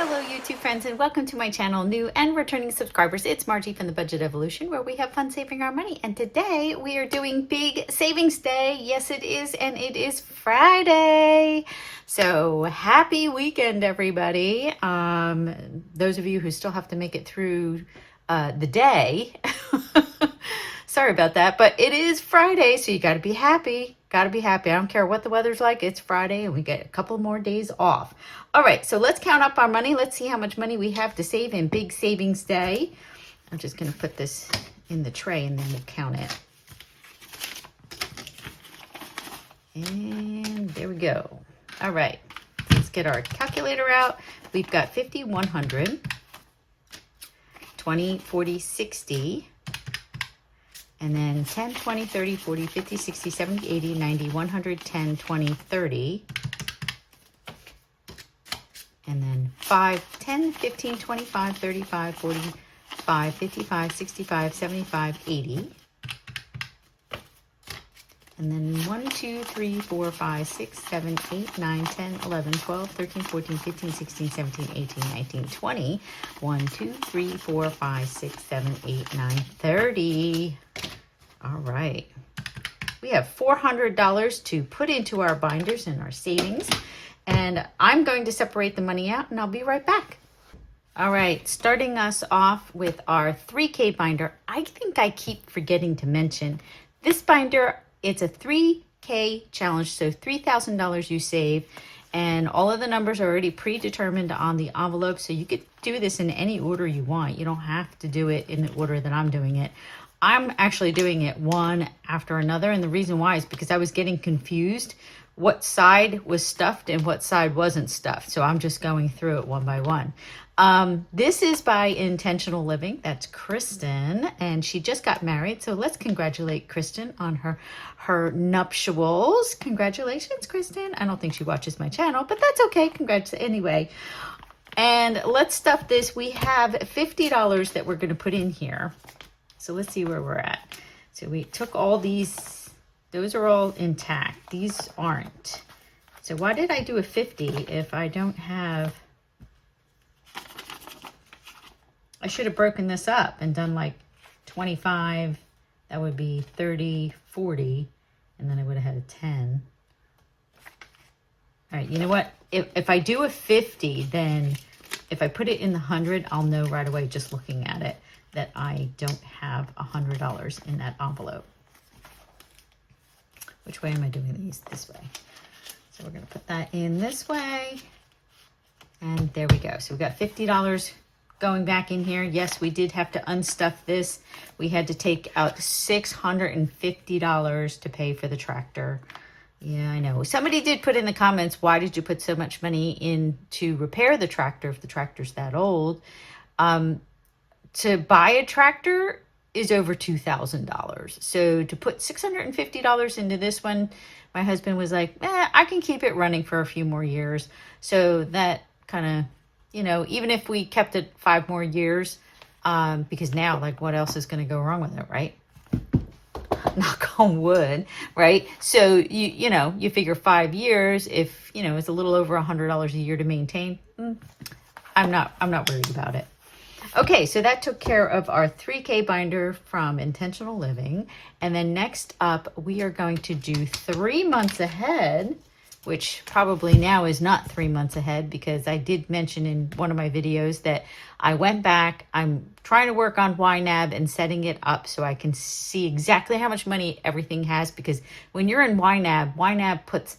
Hello YouTube friends, and welcome to my channel, new and returning subscribers. It's Margie from the Budget Evolution, where we have fun saving our money. And today we are doing Big Savings Day. Yes, it is, and it is Friday. So happy weekend, everybody. Those of you who still have to make it through the day, sorry about that, but it is Friday, so you got to be happy. Got to be happy. I don't care what the weather's like. It's Friday and we get a couple more days off. All right, so let's count up our money. Let's see how much money we have to save in Big Savings Day. I'm just going to put this in the tray and then we'll count it. And there we go. All right, let's get our calculator out. We've got 50, 100, 20, 40, 60. And then 10, 20, 30, 40, 50, 60, 70, 80, 90, 100, 10, 20, 30. And then 5, 10, 15, 25, 35, 45, 55, 65, 75, 80. And then 1, 2, 3, 4, 5, 6, 7, 8, 9, 10, 11, 12, 13, 14, 15, 16, 17, 18, 19, 20. 1, 2, 3, 4, 5, 6, 7, 8, 9, 30. All right. We have $400 to put into our binders and our savings. And I'm going to separate the money out and I'll be right back. All right, starting us off with our 3K binder. I think I keep forgetting to mention this binder. It's a 3K challenge, so $3,000 you save, and all of the numbers are already predetermined on the envelope, so you could do this in any order you want. You don't have to do it in the order that I'm doing it. I'm actually doing it one after another, and the reason why is because I was getting confused what side was stuffed and what side wasn't stuffed, so I'm just going through it one by one. This is by Intentional Living. That's Kristen, and she just got married. So let's congratulate Kristen on her nuptials. Congratulations, Kristen. I don't think she watches my channel, but that's okay. Congrats anyway. And let's stuff this. We have $50 that we're going to put in here. So let's see where we're at. So we took all these. Those are all intact. These aren't. So why did I do a 50 if I don't have... I should have broken this up and done like 25. That would be 30, 40. And then I would have had a 10. All right, you know what? If I do a 50, then if I put it in the 100, I'll know right away just looking at it that I don't have $100 in that envelope. Which way am I doing these? This way. So we're going to put that in this way. And there we go. So we got $50 going back in here. Yes, we did have to unstuff this. We had to take out $650 to pay for the tractor. Yeah, I know. Somebody did put in the comments, why did you put so much money in to repair the tractor if the tractor's that old? To buy a tractor is over $2,000. So to put $650 into this one, my husband was like, I can keep it running for a few more years. So that kind of, you know, even if we kept it 5 more years, because now, like, what else is going to go wrong with it, right? Knock on wood, right? So, you know, you figure 5 years, if, you know, it's a little over $100 a year to maintain, I'm not worried about it. Okay, so that took care of our 3K binder from Intentional Living. And then next up, we are going to do 3 months ahead, which probably now is not 3 months ahead, because I did mention in one of my videos that I went back. I'm trying to work on YNAB and setting it up so I can see exactly how much money everything has, because when you're in YNAB puts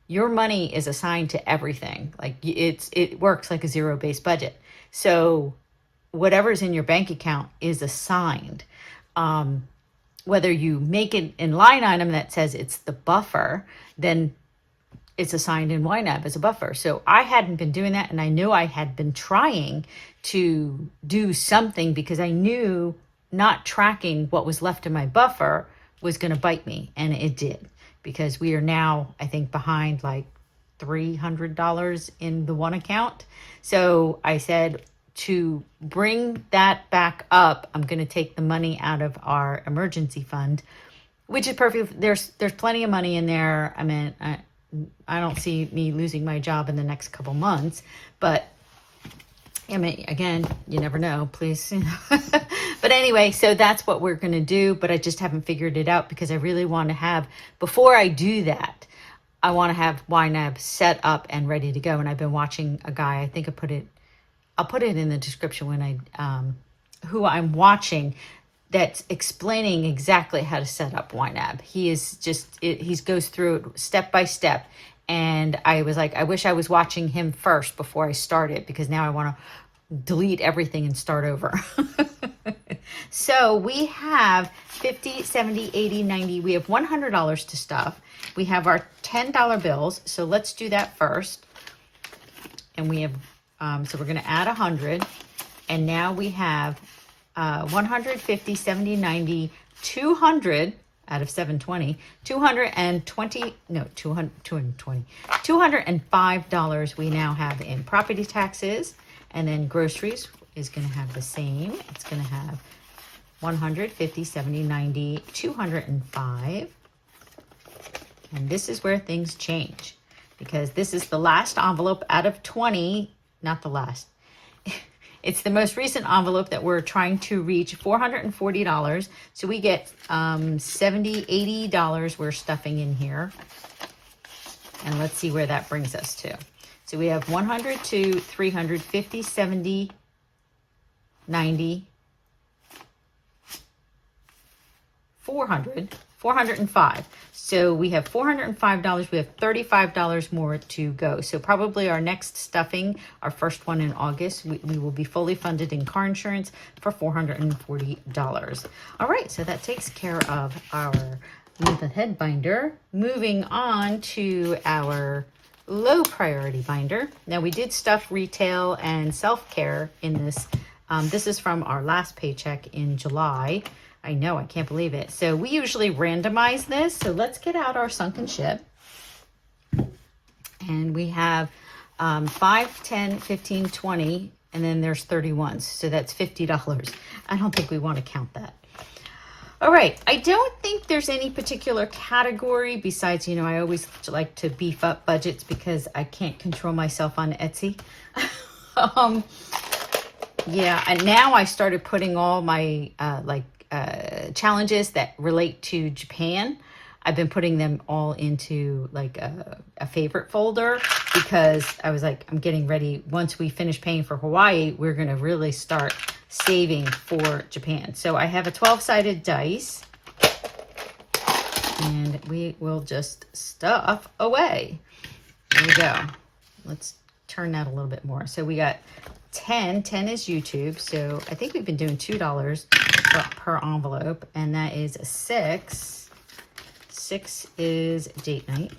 your money is assigned to everything. Like it works like a zero-based budget. So whatever's in your bank account is assigned. Whether you make it in line item that says it's the buffer, then it's assigned in YNAB as a buffer. So I hadn't been doing that, and I knew I had been trying to do something because I knew not tracking what was left in my buffer was going to bite me, and it did, because we are now, I think, behind like $300 in the one account. So I said, to bring that back up, I'm going to take the money out of our emergency fund, which is perfect. There's plenty of money in there. I mean, I don't see me losing my job in the next couple months, but I mean, again, you never know, please. But anyway, so that's what we're going to do. But I just haven't figured it out because I really want to have, before I do that, I want to have YNAB set up and ready to go. And I've been watching a guy, I think I'll put it in the description when who I'm watching, that's explaining exactly how to set up YNAB. He is just, he goes through it step by step. And I was like, I wish I was watching him first before I started, because now I want to delete everything and start over. So we have 50, 70, 80, 90. We have $100 to stuff. We have our $10 bills. So let's do that first. And we have, so we're going to add 100. And now we have 150, 70, 90, 200 out of 720, $205 we now have in property taxes. And then groceries is going to have the same. It's going to have 150, 70, 90, 205. And this is where things change, because this is the last envelope out of 20, not the last. It's the most recent envelope that we're trying to reach, $440. So we get $70, $80 we're stuffing in here. And let's see where that brings us to. So we have 100 to 350, 70, 90, 400, 405. So we have $405. We have $35 more to go. So probably our next stuffing, our first one in August, we will be fully funded in car insurance for $440. All right, so that takes care of our monthahead binder. Moving on to our low priority binder. Now we did stuff retail and self-care in this. This is from our last paycheck in July. I know, I can't believe it. So we usually randomize this. So let's get out our sunken ship. And we have 5, 10, 15, 20, and then there's 31s. So that's $50. I don't think we want to count that. All right, I don't think there's any particular category besides, I always like to beef up budgets because I can't control myself on Etsy. Yeah, and now I started putting all my challenges that relate to Japan. I've been putting them all into like a favorite folder, because I was like, I'm getting ready. Once we finish paying for Hawaii, we're going to really start saving for Japan. So I have a 12-sided dice, and we will just stuff away. There we go. Let's turn that a little bit more. So we got 10. 10 is YouTube. So I think we've been doing $2 per envelope, and that is a 6. 6 is date night.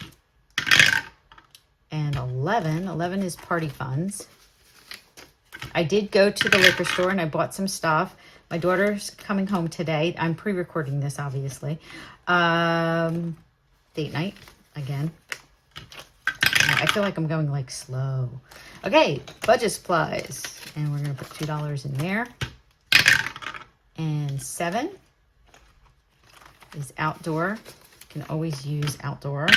And 11 is party funds. I did go to the liquor store and I bought some stuff. My daughter's coming home today. I'm pre-recording this, obviously. Date night again. I feel like I'm going like slow. Okay, budget supplies. And we're going to put $2 in there. And 7 is outdoor. You can always use outdoor.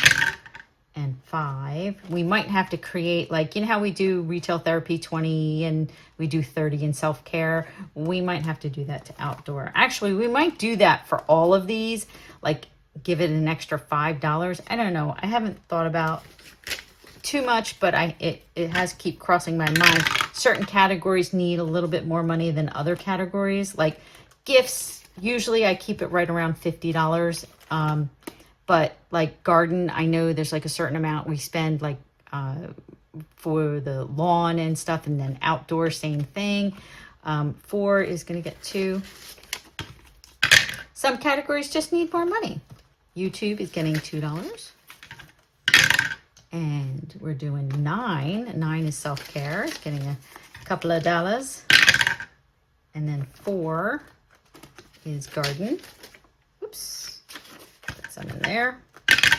And 5, we might have to create, like, you know how we do retail therapy 20 and we do 30 in self-care? We might have to do that to outdoor. Actually, we might do that for all of these, like give it an extra $5. I don't know. I haven't thought about too much, but it has keep crossing my mind. Certain categories need a little bit more money than other categories. Like gifts, usually I keep it right around $50. But like garden, I know there's like a certain amount we spend like for the lawn and stuff, and then outdoor, same thing. 4 is going to get 2. Some categories just need more money. YouTube is getting $2. And we're doing 9. 9 is self-care. It's getting a couple of dollars. And then 4 is garden. Oops. Some in there.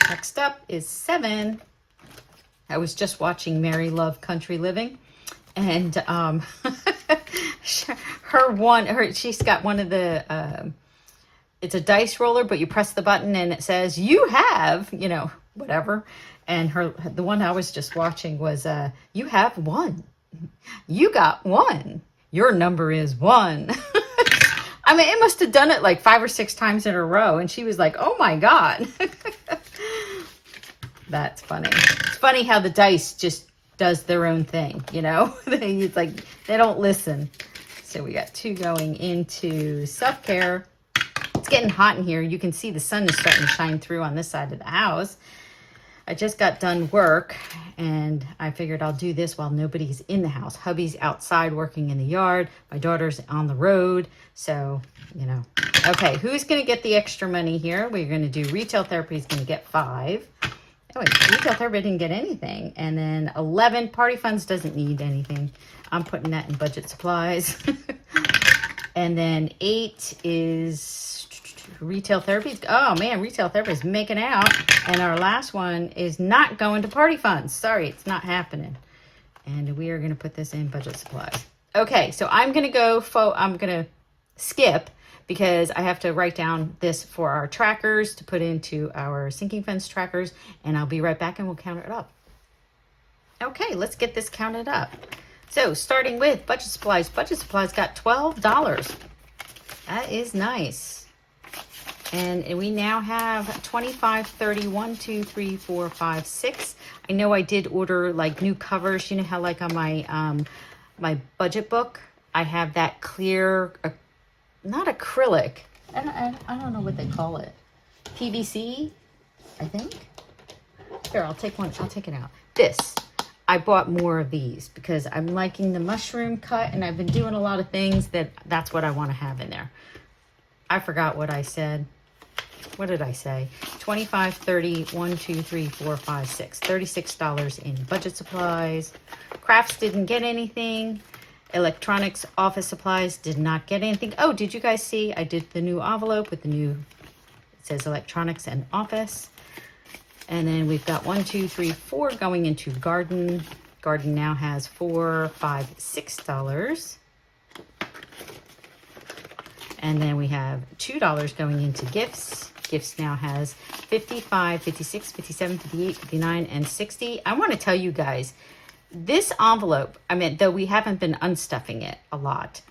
Next up is 7. I was just watching Mary Love Country Living, and she's got one of the it's a dice roller, but you press the button and it says you have, whatever. And the one I was just watching was you have 1. You got 1. Your number is 1. I mean, it must have done it like 5 or 6 times in a row. And she was like, oh my God. That's funny. It's funny how the dice just does their own thing, you know? It's like they don't listen. So we got 2 going into self-care. It's getting hot in here. You can see the sun is starting to shine through on this side of the house. I just got done work and I figured I'll do this while nobody's in the house. Hubby's outside working in the yard. My daughter's on the road. So, you know. Okay, who's going to get the extra money here? We're going to do retail therapy is going to get 5. Oh, wait, retail therapy didn't get anything. And then 11, party funds doesn't need anything. I'm putting that in budget supplies. And then 8 is retail therapy. Oh man, retail therapy is making out. And our last one is not going to party funds. Sorry, it's not happening. And we are going to put this in budget supplies. Okay, so I'm going to skip because I have to write down this for our trackers to put into our sinking fence trackers. And I'll be right back and we'll count it up. Okay, let's get this counted up. So starting with budget supplies. Budget supplies got $12. That is nice. And we now have 25, 30, 1, 2, 3, 4, 5, 6. I know I did order like new covers. You know how like on my my budget book, I have that clear, not acrylic. I don't know what they call it. PVC, I think. Here, I'll take one. I'll take it out. This. I bought more of these because I'm liking the mushroom cut and I've been doing a lot of things that's what I want to have in there. I forgot what I said. What did I say? 25, 30, 1, 2, 3, 4, 5, 6. $36 in budget supplies. Crafts didn't get anything. Electronics, office supplies did not get anything. Oh, did you guys see? I did the new envelope with the new, it says electronics and office. And then we've got 1, 2, 3, 4 going into garden. Garden now has $4, $5, $6. And then we have $2 going into gifts. Gifts now has 55, 56, 57, 58, 59, and 60. I want to tell you guys, this envelope, I mean, though we haven't been unstuffing it a lot,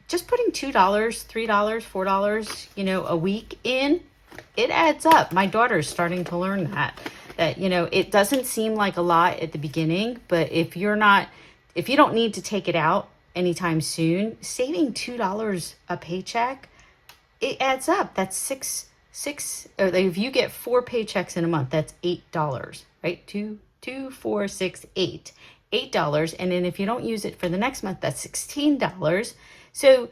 just putting $2, $3, $4, you know, a week in, it adds up. My daughter's starting to learn that, you know, it doesn't seem like a lot at the beginning, but if you don't need to take it out anytime soon, saving $2 a paycheck, it adds up. That's six, or if you get 4 paychecks in a month, that's $8, right? 2, 4, 6, 8. $8. And then if you don't use it for the next month, that's $16. So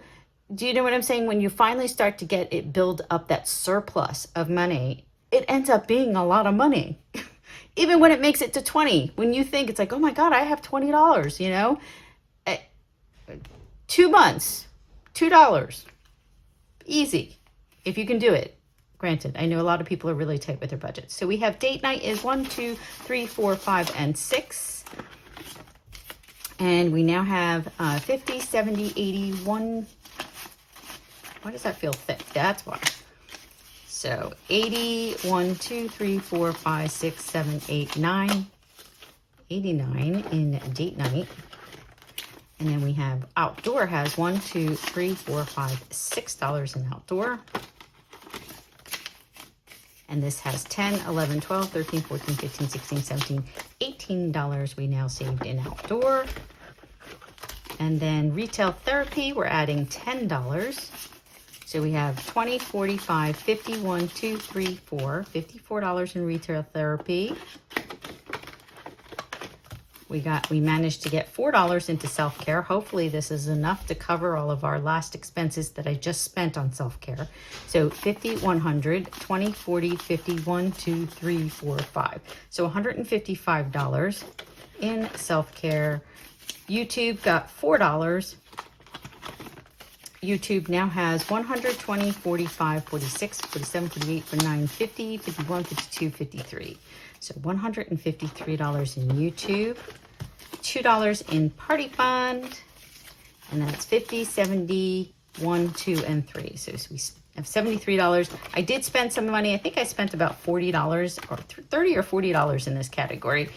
do you know what I'm saying? When you finally start to get it build up that surplus of money, it ends up being a lot of money. Even when it makes it to 20, when you think it's like, oh my God, I have $20, you know, 2 months, $2, easy, if you can do it. Granted, I know a lot of people are really tight with their budgets. So we have date night is 1, 2, 3, 4, 5, and 6. And we now have 50, 70, 80, 1. Why does that feel thick? That's why. So 80, 1, 2, 3, 4, 5, 6, 7, 8, 9. 89 in date night. And then we have outdoor has 1, 2, 3, 4, 5, $6 in outdoor. And this has 10, 11, 12, 13, 14, 15, 16, 17, $18 we now saved in outdoor. And then retail therapy, we're adding $10. So we have 20, 45, 50, 1, 2, 3, 4, $54 in retail therapy. We managed to get $4 into self-care. Hopefully this is enough to cover all of our last expenses that I just spent on self-care. So 50, 100, 20, 40, 50, 1, 2, 3, 4, 5. So $155 in self-care. YouTube got $4. YouTube now has 120, 45, 46, 47, 48, 49, 50, 51, 52, 53. So $153 in YouTube, $2 in party fund, and that's 50, 70, 1, 2, and 3. So we have $73. I did spend some money. I think I spent about $40 or $30 or $40 in this category.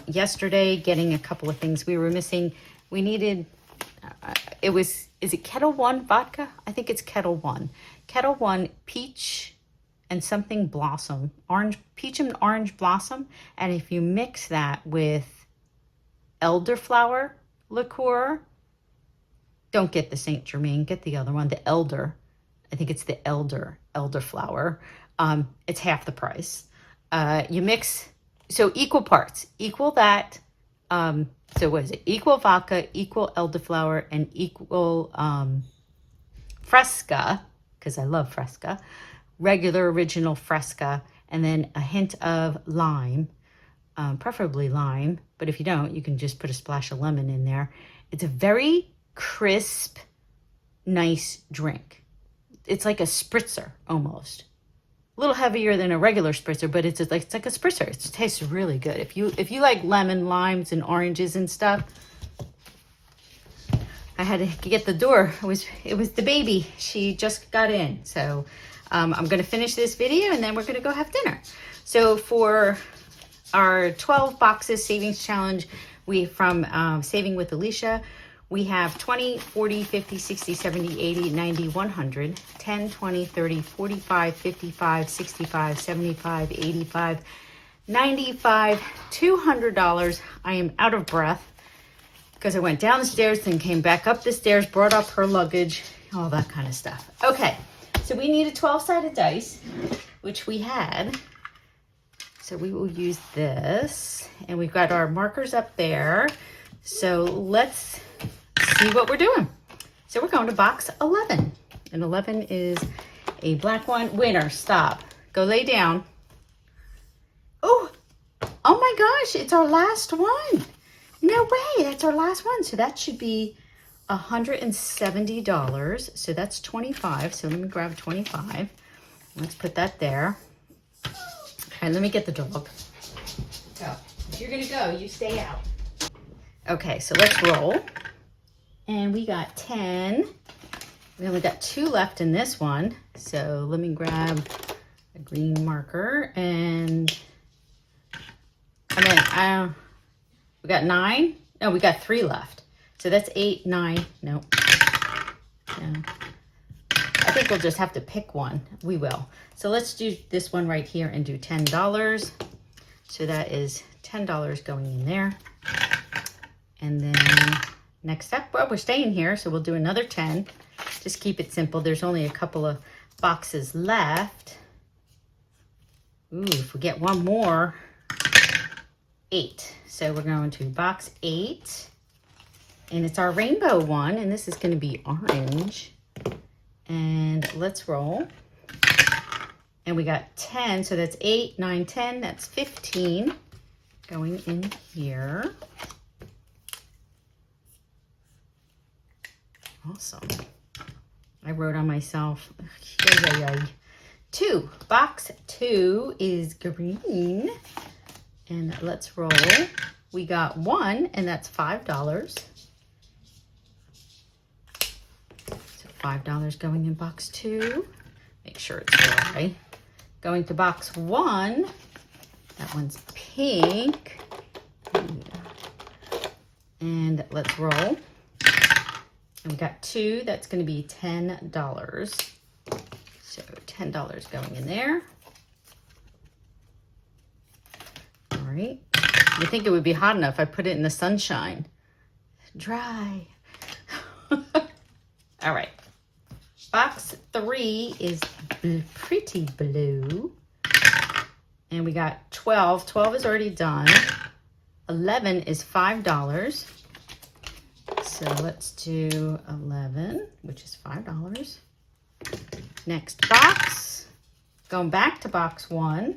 yesterday, getting a couple of things we were missing. We needed, is it Kettle One vodka? I think it's Kettle One. Kettle One peach and something blossom, peach and orange blossom. And if you mix that with elderflower liqueur, don't get the Saint Germain, get the other one, the elder. I think it's the elderflower. It's half the price. You mix, so equal parts, equal that. So what is it? Equal vodka, equal elderflower, and equal Fresca, because I love Fresca, regular original Fresca, and then a hint of lime, preferably lime, but if you don't, you can just put a splash of lemon in there. It's a very crisp, nice drink. It's like a spritzer almost. A little heavier than a regular spritzer, but it's like a spritzer. It tastes really good. If you like lemon, limes, and oranges and stuff. I had to get the door. It was the baby. She just got in. So I'm gonna finish this video and then we're gonna go have dinner. So for our 12 boxes savings challenge, from Saving with Alicia, we have 20, 40, 50, 60, 70, 80, 90, 100, 10, 20, 30, 45, 55, 65, 75, 85, 95, $200. I am out of breath because I went down the stairs, then came back up the stairs, brought up her luggage, all that kind of stuff. Okay, so we need a 12-sided dice, which we had. So we will use this, and we've got our markers up there. So let's see what we're doing. So we're going to box 11, and 11 is a black one. Winner, stop. Go lay down. Oh my gosh, it's our last one. No way, that's our last one. So that should be $170. So that's 25. So let me grab 25. Let's put that there. All right, let me get the dog. So if you're gonna go, you stay out. Okay, so let's roll. And we got 10. We only got 2 left in this one. So let me grab a green marker and we got 9. No, we got 3 left. So that's 8, 9. Nope. No. I think we'll just have to pick one. We will. So let's do this one right here and do $10. So that is $10 going in there. And then next up, well, we're staying here, so we'll do another 10. Just keep it simple. There's only a couple of boxes left. Ooh, if we get one more, 8. So we're going to box 8. And it's our rainbow one, and this is going to be orange. And let's roll. And we got 10, so that's 8, 9, 10. That's 15 going in here. Awesome. I wrote on myself. 2. Box 2 is green. And let's roll. We got 1, and that's $5. So $5 going in box 2. Make sure it's dry. Going to box 1. That one's pink. And let's roll. And we got 2. That's going to be $10. So $10 going in there. All right. You think it would be hot enough? I put it in the sunshine. Dry. All right. Box 3 is pretty blue. And we got 12. 12 is already done. 11 is $5. So let's do 11, which is $5. Next box. Going back to box 1.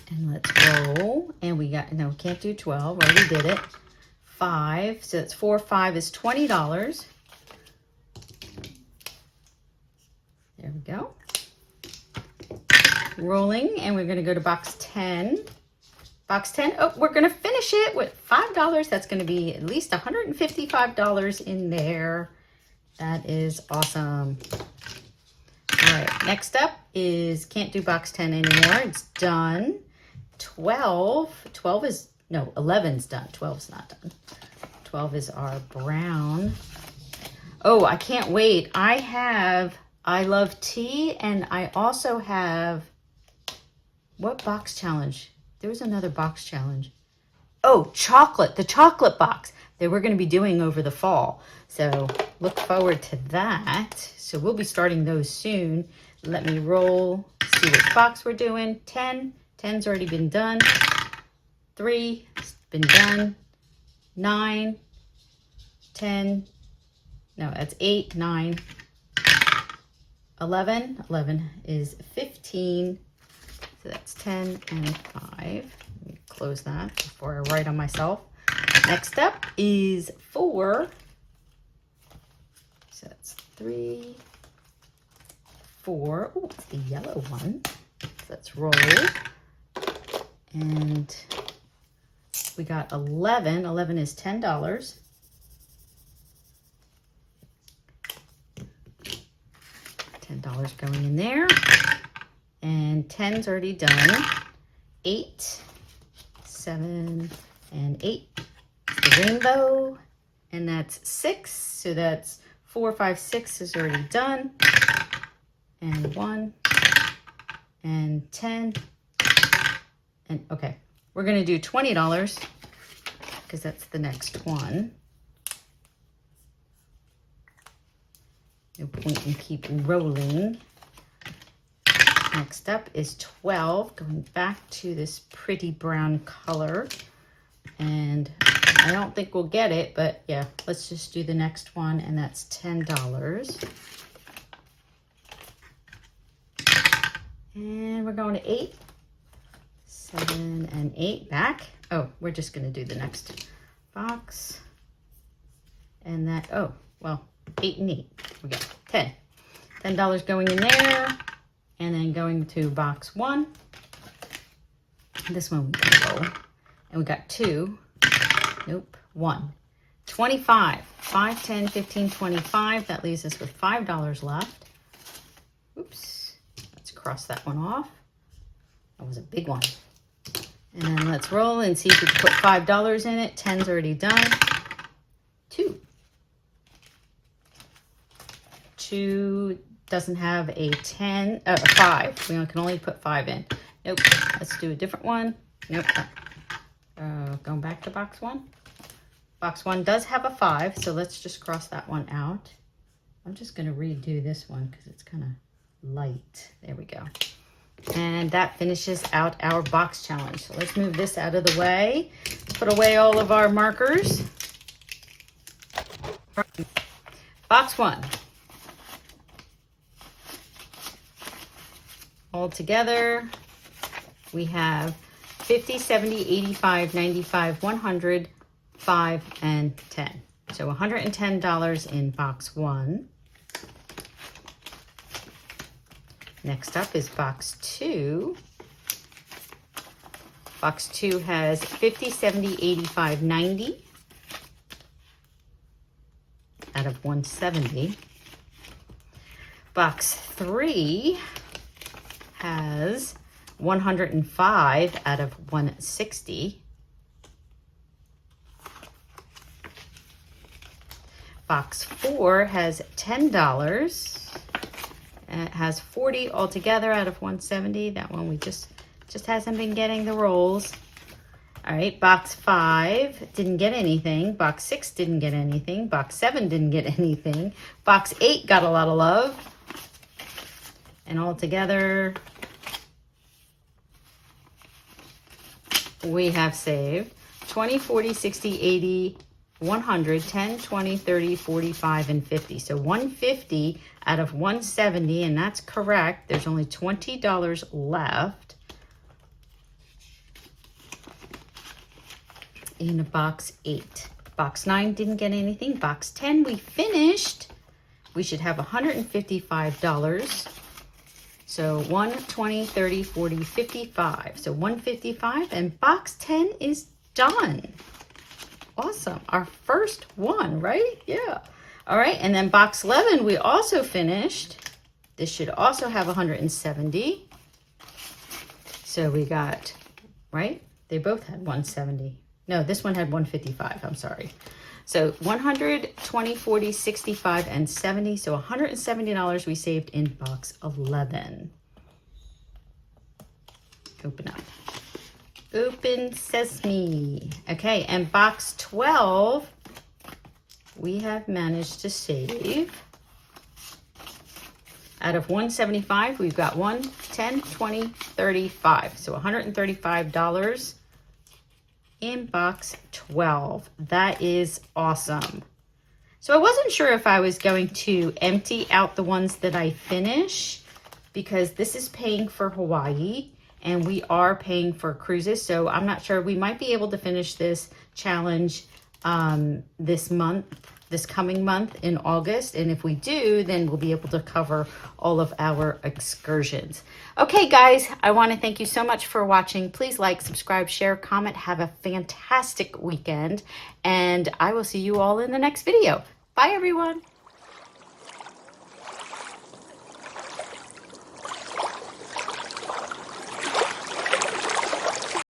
And let's roll. And we got, no, we can't do 12. Already did it. 5. So that's 4, 5 is $20. There we go. Rolling, and we're going to go to box 10. Box 10, oh, we're going to finish it with $5. That's going to be at least $155 in there. That is awesome. All right, next up is, can't do box 10 anymore. It's done. 12. 12 is, no, 11's done. 12's not done. 12 is our brown. Oh, I can't wait. I love tea, and I also have, what box challenge? There was another box challenge. Oh, chocolate, the chocolate box that we're going to be doing over the fall. So look forward to that. So we'll be starting those soon. Let me roll, see which box we're doing. 10. 10's already been done. 3 has been done. 9, 10. No, that's 8, 9. 11. 11 is 15. So that's 10 and 5. Let me close that before I write on myself. Next up is 4. So that's 3, 4. Oh, it's the yellow one. So let's roll. And we got 11. 11 is $10. $10 going in there. And 10's already done. 8, 7, and 8. The rainbow. And that's 6. So that's 4, 5, 6 is already done. And 1. And 10. And okay, we're going to do $20 because that's the next one. No point in keep rolling. Next up is 12, going back to this pretty brown color. And I don't think we'll get it, but yeah, let's just do the next one, and that's $10. And we're going to 8, 7, and 8 back. Oh, we're just going to do the next box. And that, oh, well, 8 and 8. We got 10. $10 going in there. And then going to box 1. This one we can roll. And we got 2. Nope, 1. 25. 5, 10, 15, 25. That leaves us with $5 left. Oops. Let's cross that one off. That was a big one. And then let's roll and see if we can put $5 in it. 10's already done. 2. 2 doesn't have a 10, a 5. We can only put 5 in. Nope. Let's do a different one. Nope. Going back to box 1. Box 1 does have a 5, so let's just cross that one out. I'm just going to redo this one because it's kind of light. There we go. And that finishes out our box challenge. So let's move this out of the way. Let's put away all of our markers. Box 1. All together, we have 50, 70, 85, 95, 100, 5, and 10. So $110 in box 1. Next up is box 2. Box 2 has 50, 70, 85, 90 out of 170. Box 3 has 105 out of 160. Box 4 has $10. And it has 40 altogether out of 170. That one we just hasn't been getting the rolls. All right, box 5 didn't get anything. Box 6 didn't get anything. Box 7 didn't get anything. Box 8 got a lot of love. And all together, we have saved 20, 40, 60, 80, 100, 10, 20, 30, 45, and 50. So 150 out of 170, and that's correct. There's only $20 left in box 8. Box 9 didn't get anything. Box 10 we finished. We should have $155. So 1, 20, 30, 40, 55. So 155, and box 10 is done. Awesome. Our first one, right? Yeah. All right, and then box 11 we also finished. This should also have 170. So we got right? They both had 170. No, this one had 155. I'm sorry. So 100, 20, 40, 65, and 70. So $170 we saved in box 11. Open up. Open sesame. Okay, and box 12, we have managed to save. Out of 175, we've got 1, 10, 20, 35. So $135 in box 12. That is awesome. So I wasn't sure if I was going to empty out the ones that I finish, because this is paying for Hawaii and we are paying for cruises. So I'm not sure. We might be able to finish this challenge this coming month in August. And if we do, then we'll be able to cover all of our excursions. Okay, guys, I want to thank you so much for watching. Please like, subscribe, share, comment. Have a fantastic weekend. And I will see you all in the next video. Bye, everyone.